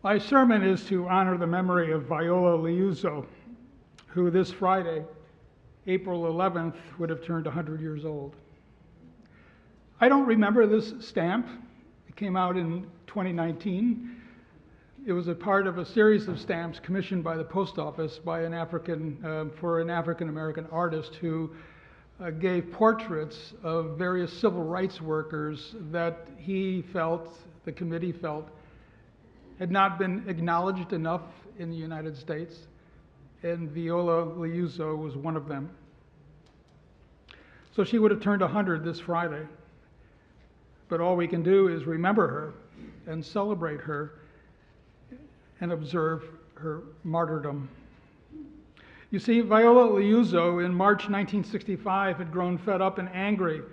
My sermon is to honor the memory of Viola Liuzzo, who this Friday, April 11th, would have turned 100 years old. I don't remember this stamp. It came out in 2019. It was a part of a series of stamps commissioned by the post office by for an African-American artist who gave portraits of various civil rights workers that the committee felt, had not been acknowledged enough in the United States, and Viola Liuzzo was one of them. So she would have turned 100 this Friday. But all we can do is remember her and celebrate her and observe her martyrdom. You see, Viola Liuzzo in March 1965 had grown fed up and angry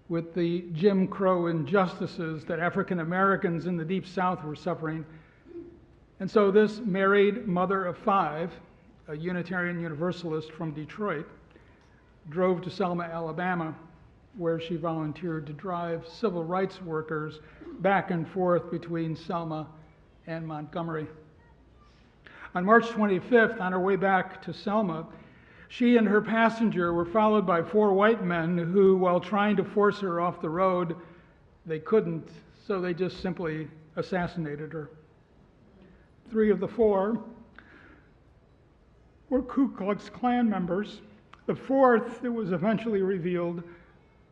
with the Jim Crow injustices that African Americans in the Deep South were suffering. And so this married mother of 5, a Unitarian Universalist from Detroit, drove to Selma, Alabama, where she volunteered to drive civil rights workers back and forth between Selma and Montgomery. On March 25th, on her way back to Selma, she and her passenger were followed by 4 white men who, while trying to force her off the road, they couldn't, so they just simply assassinated her. 3 of the 4 were Ku Klux Klan members. The 4th, it was eventually revealed,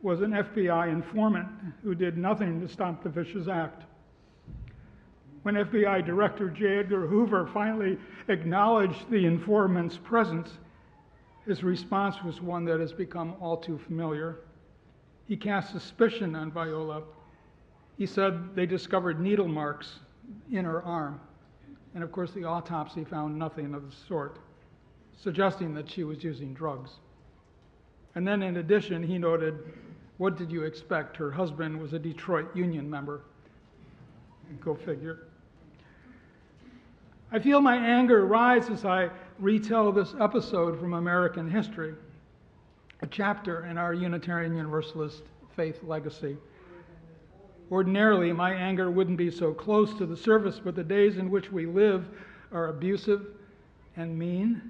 was an FBI informant who did nothing to stop the vicious act. When FBI Director J. Edgar Hoover finally acknowledged the informant's presence, his response was one that has become all too familiar. He cast suspicion on Viola. He said they discovered needle marks in her arm. And of course, the autopsy found nothing of the sort, suggesting that she was using drugs. And then in addition, he noted, what did you expect? Her husband was a Detroit Union member. Go figure. I feel my anger rise as I retell this episode from American history, a chapter in our Unitarian Universalist faith legacy. Ordinarily, my anger wouldn't be so close to the surface, but the days in which we live are abusive and mean,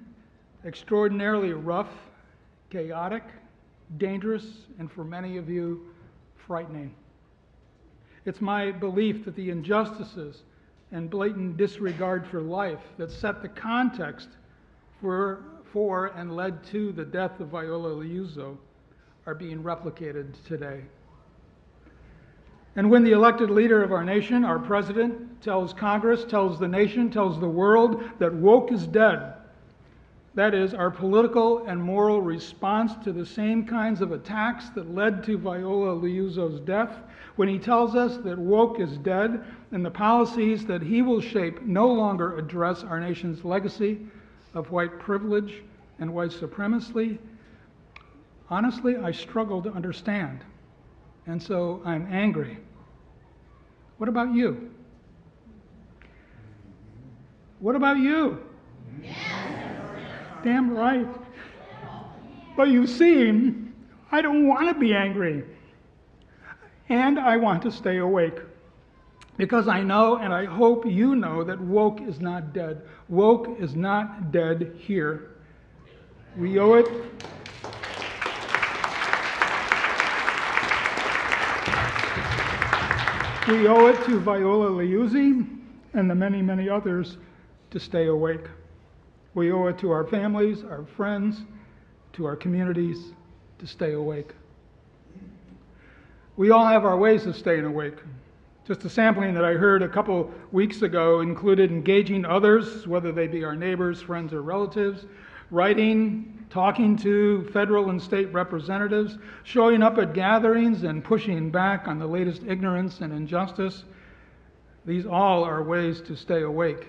extraordinarily rough, chaotic, dangerous, and for many of you, frightening. It's my belief that the injustices and blatant disregard for life that set the context for and led to the death of Viola Liuzzo are being replicated today. And when the elected leader of our nation, our president, tells Congress, tells the nation, tells the world that woke is dead, that is, our political and moral response to the same kinds of attacks that led to Viola Liuzzo's death, when he tells us that woke is dead and the policies that he will shape no longer address our nation's legacy of white privilege and white supremacy, honestly, I struggle to understand. And so I'm angry. What about you? What about you? Damn right. But you see, I don't want to be angry. And I want to stay awake. Because I know, and I hope you know, that woke is not dead. Woke is not dead here. We owe it. We owe it to Viola Liuzzo and the many, many others to stay awake. We owe it to our families, our friends, to our communities to stay awake. We all have our ways of staying awake. Just a sampling that I heard a couple weeks ago included engaging others, whether they be our neighbors, friends, or relatives, writing, talking to federal and state representatives, showing up at gatherings and pushing back on the latest ignorance and injustice. These all are ways to stay awake,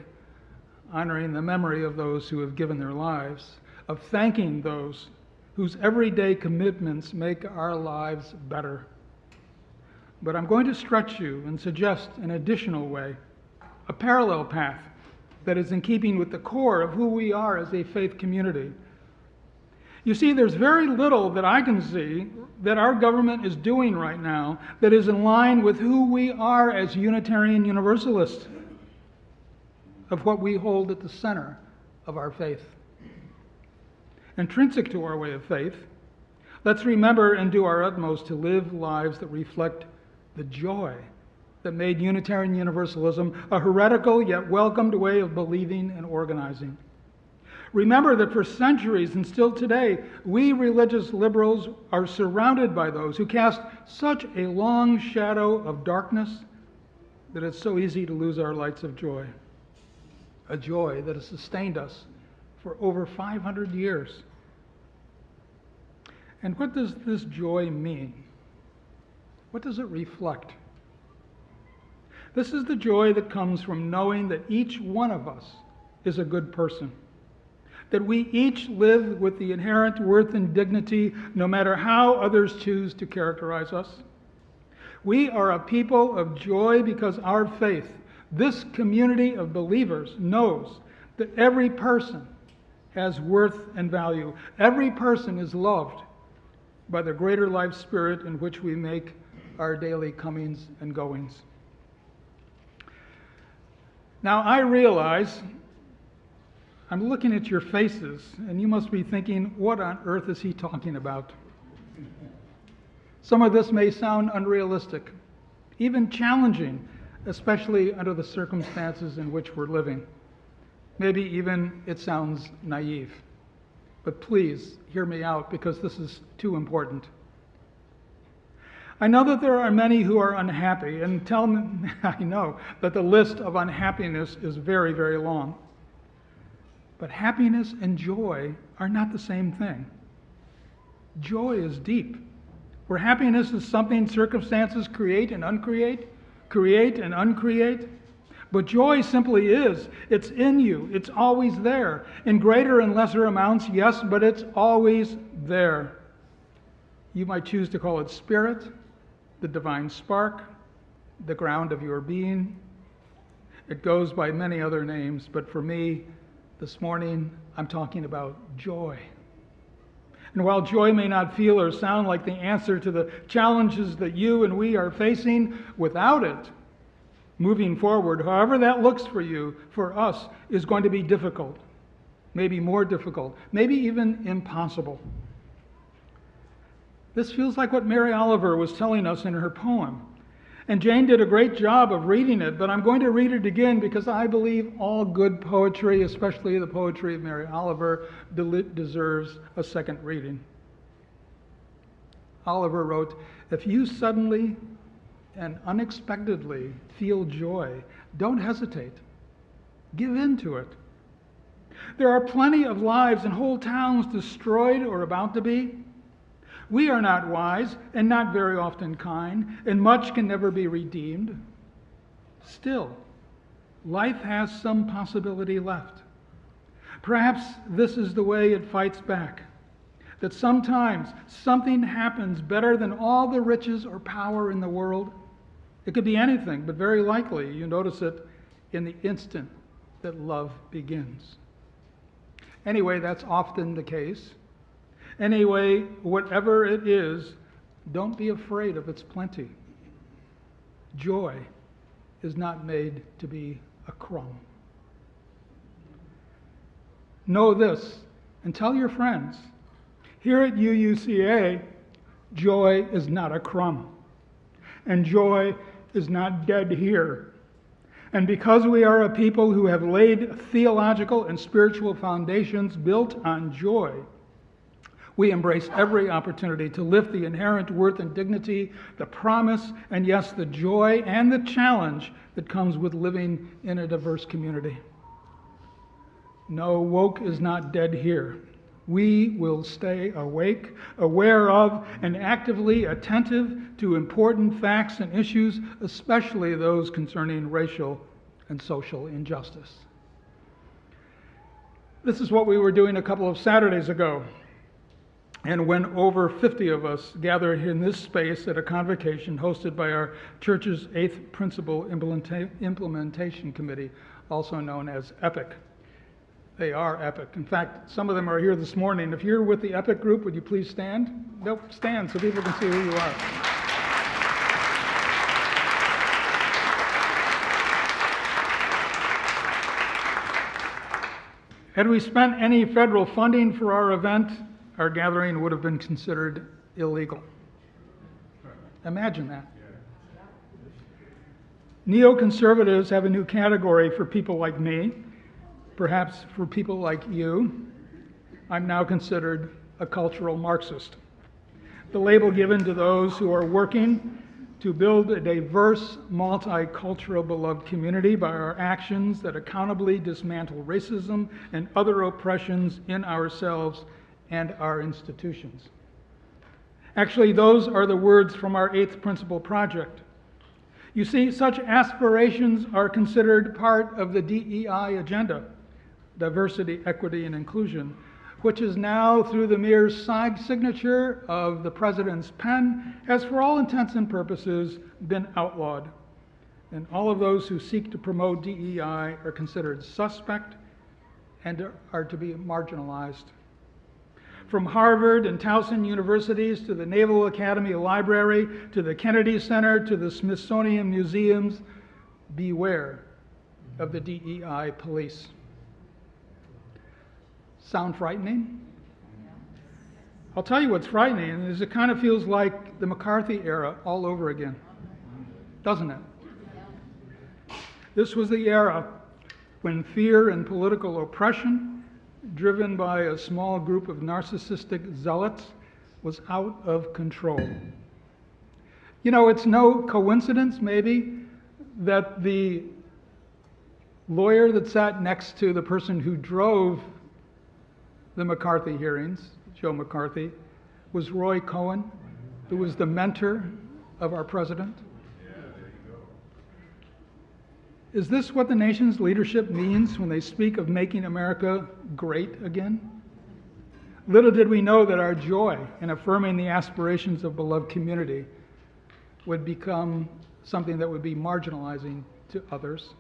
honoring the memory of those who have given their lives, of thanking those whose everyday commitments make our lives better. But I'm going to stretch you and suggest an additional way, a parallel path that is in keeping with the core of who we are as a faith community. You see, there's very little that I can see that our government is doing right now that is in line with who we are as Unitarian Universalists. of what we hold at the center of our faith. Intrinsic to our way of faith, let's remember and do our utmost to live lives that reflect the joy that made Unitarian Universalism a heretical yet welcomed way of believing and organizing. Remember that for centuries and still today, we religious liberals are surrounded by those who cast such a long shadow of darkness that it's so easy to lose our lights of joy. A joy that has sustained us for over 500 years. And what does this joy mean? What does it reflect? This is the joy that comes from knowing that each one of us is a good person. That we each live with the inherent worth and dignity, no matter how others choose to characterize us. We are a people of joy because our faith, this community of believers, knows that every person has worth and value. Every person is loved by the greater life spirit in which we make our daily comings and goings. Now, I realize I'm looking at your faces, and you must be thinking, what on earth is he talking about? Some of this may sound unrealistic, even challenging, especially under the circumstances in which we're living. Maybe even it sounds naive. But please hear me out, because this is too important. I know that there are many who are unhappy, and I know that the list of unhappiness is very, very long. But happiness and joy are not the same thing. Joy is deep, where happiness is something circumstances create and uncreate, create and uncreate. But joy simply is. It's in you. It's always there. In greater and lesser amounts, yes, but it's always there. You might choose to call it spirit, the divine spark, the ground of your being. It goes by many other names, but for me, this morning, I'm talking about joy. And while joy may not feel or sound like the answer to the challenges that you and we are facing, without it, moving forward, however that looks for you, for us, is going to be difficult. Maybe more difficult. Maybe even impossible. This feels like what Mary Oliver was telling us in her poem. And Jane did a great job of reading it, but I'm going to read it again because I believe all good poetry, especially the poetry of Mary Oliver, deserves a second reading. Oliver wrote, "If you suddenly and unexpectedly feel joy, don't hesitate. Give in to it. There are plenty of lives and whole towns destroyed or about to be. We are not wise and not very often kind, and much can never be redeemed. Still, life has some possibility left. Perhaps this is the way it fights back, that sometimes something happens better than all the riches or power in the world. It could be anything, but very likely you notice it in the instant that love begins. Anyway, that's often the case. Anyway, whatever it is, don't be afraid of its plenty. Joy is not made to be a crumb. Know this, and tell your friends. Here at UUCA, joy is not a crumb, and joy is not dead here. And because we are a people who have laid theological and spiritual foundations built on joy, we embrace every opportunity to lift the inherent worth and dignity, the promise, and yes, the joy and the challenge that comes with living in a diverse community. No, woke is not dead here. We will stay awake, aware of, and actively attentive to important facts and issues, especially those concerning racial and social injustice. This is what we were doing a couple of Saturdays ago. And when over 50 of us gathered in this space at a convocation hosted by our church's 8th Principle Implementation Committee, also known as EPIC. They are EPIC. In fact, some of them are here this morning. If you're with the EPIC group, would you please stand? Nope, stand so people can see who you are. Had we spent any federal funding for our event, our gathering would have been considered illegal. Imagine that. Neoconservatives have a new category for people like me, perhaps for people like you. I'm now considered a cultural Marxist, the label given to those who are working to build a diverse, multicultural, beloved community by our actions that accountably dismantle racism and other oppressions in ourselves and our institutions. Actually, those are the words from our 8th Principle Project. You see, such aspirations are considered part of the DEI agenda, diversity, equity, and inclusion, which is now, through the mere signature of the President's pen, has for all intents and purposes been outlawed. And all of those who seek to promote DEI are considered suspect and are to be marginalized. From Harvard and Towson universities to the Naval Academy Library to the Kennedy Center to the Smithsonian Museums, beware of the DEI police. Sound frightening? I'll tell you what's frightening is it kind of feels like the McCarthy era all over again, doesn't it? This was the era when fear and political oppression, driven by a small group of narcissistic zealots, was out of control. You know, it's no coincidence, maybe, that the lawyer that sat next to the person who drove the McCarthy hearings, Joe McCarthy, was Roy Cohn, who was the mentor of our president. Is this what the nation's leadership means when they speak of making America great again? Little did we know that our joy in affirming the aspirations of beloved community would become something that would be marginalizing to others,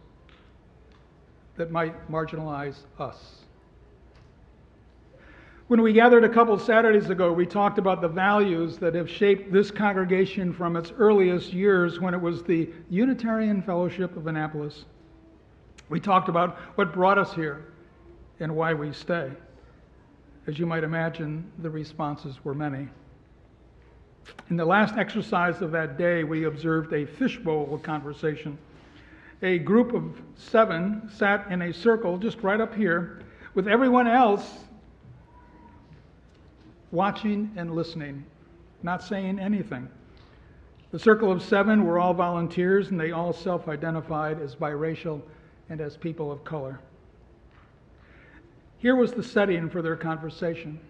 that might marginalize us. When we gathered a couple Saturdays ago, we talked about the values that have shaped this congregation from its earliest years when it was the Unitarian Fellowship of Annapolis. We talked about what brought us here and why we stay. As you might imagine, the responses were many. In the last exercise of that day, we observed a fishbowl conversation. A group of 7 sat in a circle just right up here with everyone else watching and listening, not saying anything. The circle of 7 were all volunteers, and they all self-identified as biracial and as people of color. Here was the setting for their conversation.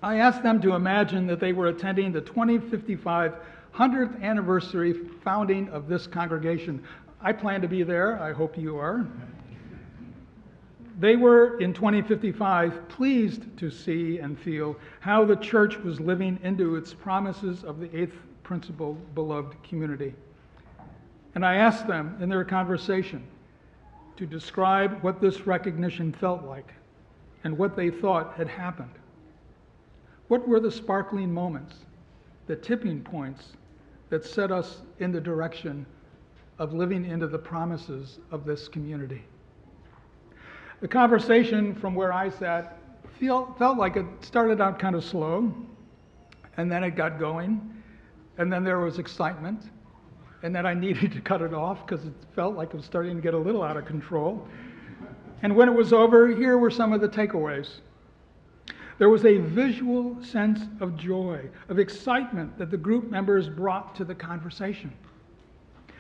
I asked them to imagine that they were attending the 2055 100th anniversary founding of this congregation. I plan to be there. I hope you are. They were, in 2055, pleased to see and feel how the church was living into its promises of the 8th principle, beloved community. And I asked them in their conversation to describe what this recognition felt like and what they thought had happened. What were the sparkling moments, the tipping points that set us in the direction of living into the promises of this community? The conversation from where I sat felt like it started out kind of slow, and then it got going, and then there was excitement, and then I needed to cut it off because it felt like it was starting to get a little out of control. And when it was over, here were some of the takeaways. There was a visual sense of joy, of excitement that the group members brought to the conversation.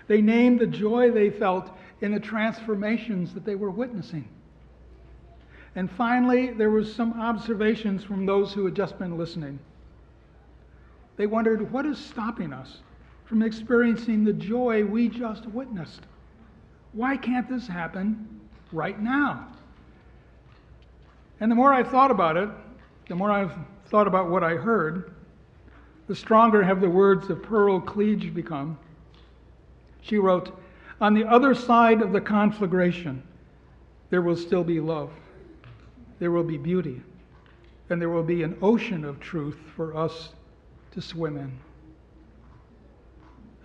They named the joy they felt in the transformations that they were witnessing. And finally, there was some observations from those who had just been listening. They wondered, what is stopping us from experiencing the joy we just witnessed? Why can't this happen right now? And the more I thought about it, the more I've thought about what I heard, the stronger have the words of Pearl Cleage become. She wrote, "On the other side of the conflagration, there will still be love. There will be beauty, and there will be an ocean of truth for us to swim in."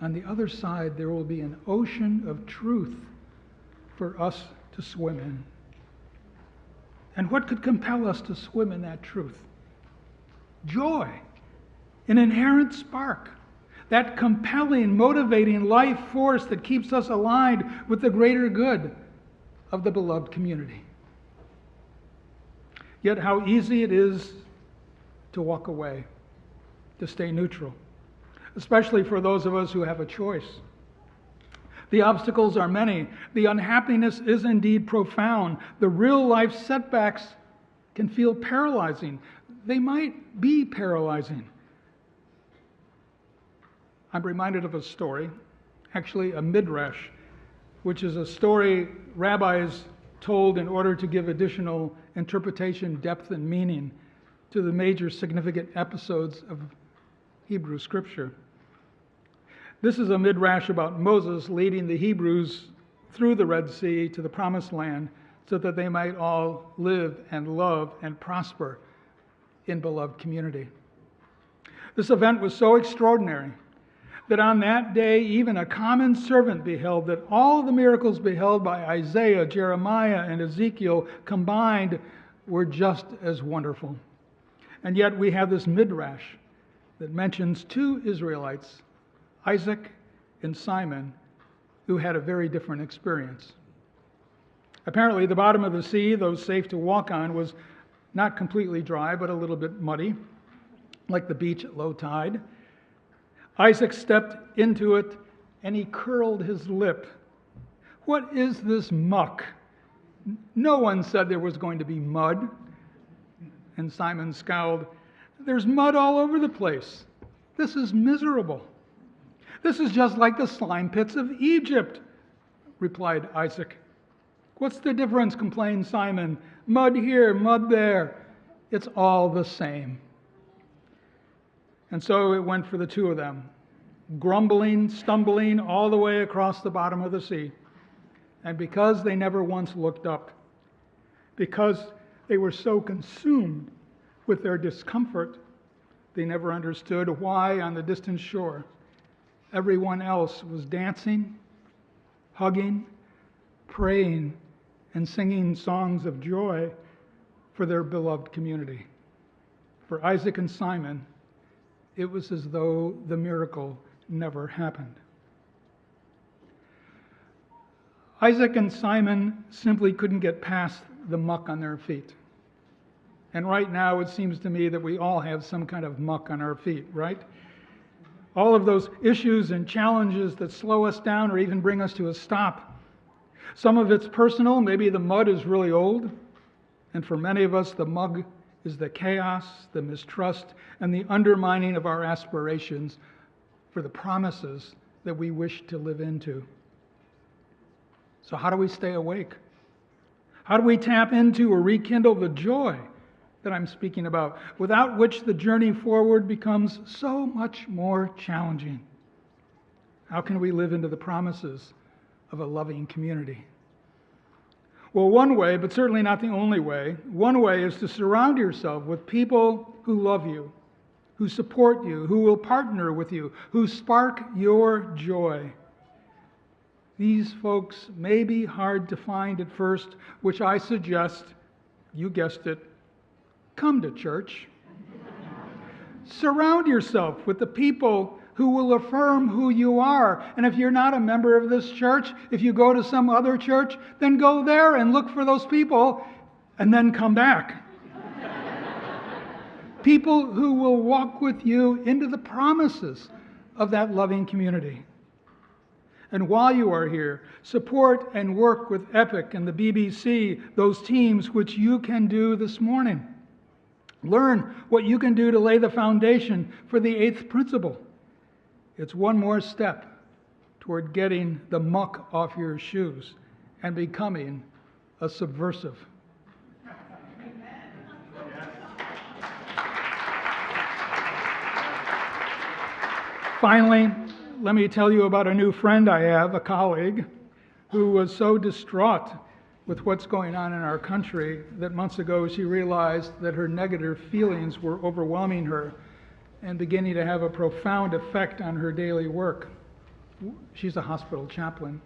On the other side, there will be an ocean of truth for us to swim in. And what could compel us to swim in that truth? Joy, an inherent spark, that compelling, motivating life force that keeps us aligned with the greater good of the beloved community. Yet how easy it is to walk away, to stay neutral, especially for those of us who have a choice. The obstacles are many. The unhappiness is indeed profound. The real life setbacks can feel paralyzing. They might be paralyzing. I'm reminded of a story, actually a midrash, which is a story rabbis told in order to give additional interpretation, depth, and meaning to the major significant episodes of Hebrew Scripture. This is a midrash about Moses leading the Hebrews through the Red Sea to the Promised Land so that they might all live and love and prosper in beloved community. This event was so extraordinary that on that day even a common servant beheld that all the miracles beheld by Isaiah, Jeremiah, and Ezekiel combined were just as wonderful. And yet we have this midrash that mentions two Israelites, Isaac and Simon, who had a very different experience. Apparently, the bottom of the sea, though safe to walk on, was not completely dry, but a little bit muddy, like the beach at low tide. Isaac stepped into it, and he curled his lip. What is this muck? No one said there was going to be mud. And Simon scowled. There's mud all over the place. This is miserable. This is just like the slime pits of Egypt, replied Isaac. What's the difference, complained Simon. Mud here, mud there. It's all the same. And so it went for the two of them, grumbling, stumbling all the way across the bottom of the sea. And because they never once looked up, because they were so consumed with their discomfort, they never understood why on the distant shore everyone else was dancing, hugging, praying, and singing songs of joy for their beloved community. For Isaac and Simon, it was as though the miracle never happened. Isaac and Simon simply couldn't get past the muck on their feet. And right now it seems to me that we all have some kind of muck on our feet, right? All of those issues and challenges that slow us down or even bring us to a stop. Some of it's personal. Maybe the mud is really old. And for many of us, the mud is the chaos, the mistrust, and the undermining of our aspirations for the promises that we wish to live into. So how do we stay awake? How do we tap into or rekindle the joy that I'm speaking about, without which the journey forward becomes so much more challenging? How can we live into the promises of a loving community? Well, one way, but certainly not the only way, one way is to surround yourself with people who love you, who support you, who will partner with you, who spark your joy. These folks may be hard to find at first, which I suggest, you guessed it, come to church. Surround yourself with the people who will affirm who you are. And if you're not a member of this church, if you go to some other church, then go there and look for those people and then come back. People who will walk with you into the promises of that loving community. And while you are here, support and work with EPIC and the BBC, those teams which you can do this morning. Learn what you can do to lay the foundation for the 8th principle. It's one more step toward getting the muck off your shoes and becoming a subversive. Finally, let me tell you about a new friend I have, a colleague, who was so distraught with what's going on in our country that months ago she realized that her negative feelings were overwhelming her and beginning to have a profound effect on her daily work. She's a hospital chaplain.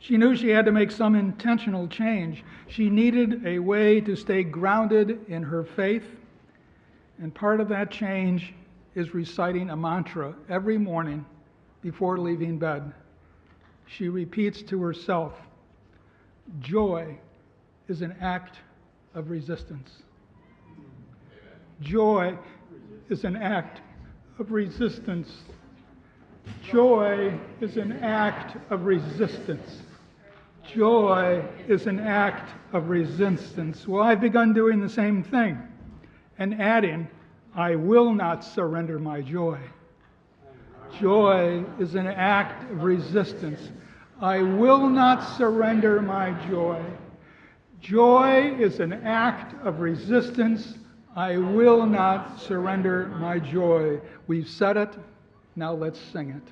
She knew she had to make some intentional change. She needed a way to stay grounded in her faith, and part of that change is reciting a mantra every morning before leaving bed. She repeats to herself, "Joy is an act of resistance. Joy is an act of resistance. Joy is an act of resistance. Joy is an act of resistance." Well, I've begun doing the same thing and adding, "I will not surrender my joy." Joy is an act of resistance. I will not surrender my joy. Joy is an act of resistance. I will not surrender my joy. We've said it, now let's sing it.